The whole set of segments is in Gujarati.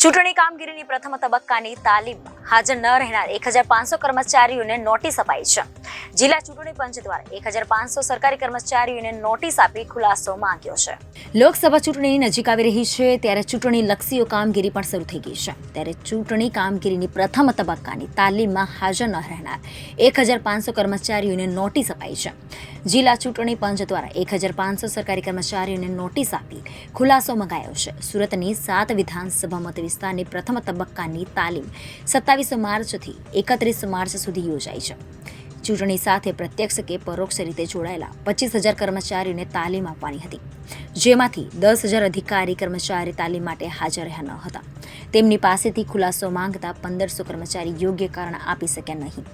ચૂંટણી કામગીરીની પ્રથમ તબક્કાની તાલીમમાં હાજર ન રહેનાર 1500 કર્મચારીઓને નોટિસ અપાઈ છે. જિલ્લા ચૂંટણી પંચ દ્વારા 1500 સરકારી કર્મચારીઓને નોટિસ આપી ખુલાસો માંગ્યો છે. લોકસભા ચૂંટણી નજીક આવી રહી છે ત્યારે ચૂંટણી લક્ષી કામગીરી પણ શરૂ થઈ ગઈ છે. ત્યારે ચૂંટણી કામગીરીની પ્રથમ તબક્કાની તાલીમમાં હાજર ન રહેનાર 1500 કર્મચારીઓને નોટિસ અપાઈ છે. જિલ્લા ચૂંટણી પંચ દ્વારા 1500 સરકારી કર્મચારીઓને નોટિસ આપી ખુલાસો મંગાયો છે. સુરતની 7 વિધાનસભા મત વિસ્તારની પ્રથમ તબક્કાની તાલીમ 27 માર્ચથી 31 માર્ચ સુધી યોજાઈ છે. ચૂંટણી સાથે પ્રત્યક્ષ કે પરોક્ષ રીતે જોડાયેલા 25,000 કર્મચારીઓને તાલીમ આપવાની હતી, જેમાંથી 10,000 અધિકારી કર્મચારી તાલીમ માટે હાજર રહ્યા ન હતા. તેમની પાસેથી ખુલાસો માંગતા 1500 કર્મચારી યોગ્ય કારણ આપી શક્યા નહીં.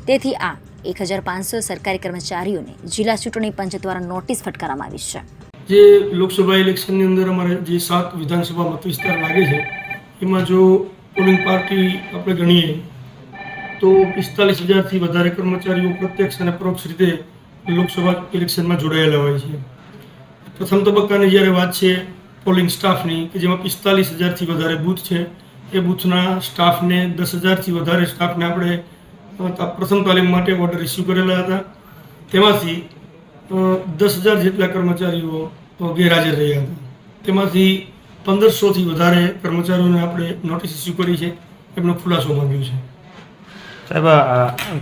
તેથી આ 1500 સરકારી કર્મચારીઓને જિલ્લા ચૂંટણી પંચ દ્વારા નોટિસ ફટકારવામાં આવી છે. જે લોકસભા ઇલેક્શનની અંદર અમારે જે 7 વિધાનસભા મત વિસ્તાર લાગે છે એમાં જો પોલિંગ પાર્ટી આપણે ગણીએ તો 45,000થી વધારે કર્મચારીઓ પ્રત્યક્ષ અને પરોક્ષ રીતે લોકસભા ઇલેક્શનમાં જોડાયેલા હોય છે. પ્રથમ તબક્કાની જ્યારે વાત છે પોલિંગ સ્ટાફની કે જેમાં 45,000થી વધારે બૂથ છે, એ બૂથના સ્ટાફને 10,000થી વધારે સ્ટાફને આપણે પ્રથમ તાલીમ માટે ઓર્ડર ઇસ્યુ કરેલા હતા. તેમાંથી 10,000 જેટલા કર્મચારીઓ ગેરહાજર રહ્યા હતા. તેમાંથી 1500થી વધારે કર્મચારીઓને આપણે નોટિસ ઇસ્યુ કરી છે, એમનો ખુલાસો માંગ્યો છે. સાહેબ,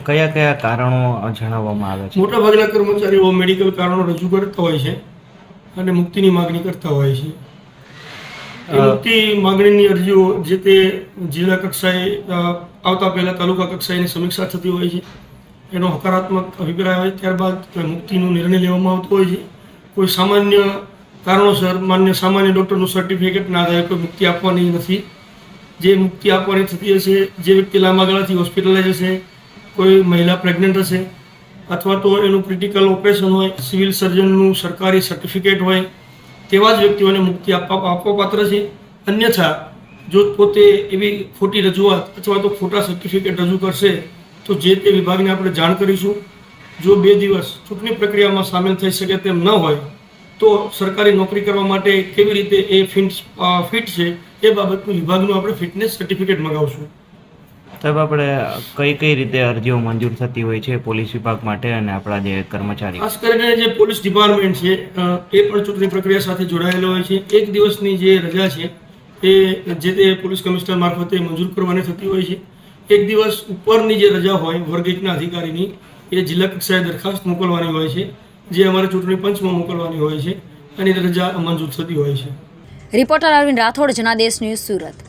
કયા કયા કારણો જણાવવામાં આવે છે? મોટાભાગના કર્મચારીઓ મેડિકલ કારણો રજૂ કરતા હોય છે અને મુક્તિની માગણી કરતા હોય છે. એ મુક્તિ માગણીની અરજીઓ જે તે જિલ્લા કક્ષાએ આવતા પહેલા તાલુકા કક્ષાએની સમીક્ષા થતી હોય છે. એનો હકારાત્મક અભિપ્રાય હોય ત્યારબાદ મુક્તિનો નિર્ણય લેવામાં આવતો હોય છે. કોઈ સામાન્ય કારણોસર સામાન્ય ડૉક્ટરનું સર્ટિફિકેટના આધારે કોઈ મુક્તિ આપવાની નથી. જે મુક્તિ આપવાની થતી હશે, જે વ્યક્તિ લાંબા ગાળાથી હોસ્પિટલાઇઝ હશે, કોઈ મહિલા પ્રેગ્નન્ટ હશે, અથવા તો એનું ક્રિટિકલ ઓપરેશન હોય, સિવિલ સર્જનનું સરકારી સર્ટિફિકેટ હોય, તેવા જ વ્યક્તિઓને મુક્તિ આપવા પાત્ર છે. અન્યથા જો પોતે એવી ખોટી રજૂઆત અથવા તો ખોટા સર્ટિફિકેટ રજૂ કરશે તો જે તે વિભાગને આપણે જાણ કરીશું. જો 2 દિવસ ચૂંટણી પ્રક્રિયામાં સામેલ થઈ શકે તેમ ન હોય તો સરકારી નોકરી કરવા માટે કેવી રીતે એ ફિટ છે એ બાબતનું વિભાગનું આપણે ફિટનેસ સર્ટિફિકેટ મંગાવશું. સાહેબ, આપણે કઈ રીતે અરજીઓ મંજૂર થતી હોય છે પોલીસ વિભાગ માટે અને આપણા જે કર્મચારી? ખાસ કરીને જે પોલીસ ડિપાર્ટમેન્ટ છે એ પણ ચૂંટણી પ્રક્રિયા સાથે જોડાયેલો હોય છે. 1 દિવસની જે રજા છે એ જે તે પોલીસ કમિશનર મારફતે મંજૂર કરવાની થતી હોય છે. 1 દિવસ ઉપરની જે રજા હોય વર્ગ 1ના અધિકારીની, એ જિલ્લા કક્ષાએ દરખાસ્ત મોકલવાની હોય છે, જે અમારે ચૂંટણી પંચમાં મોકલવાની હોય છે અને રજા મંજૂર થતી હોય છે. Reporter Arvind Rathod, Janadesh news, Surat.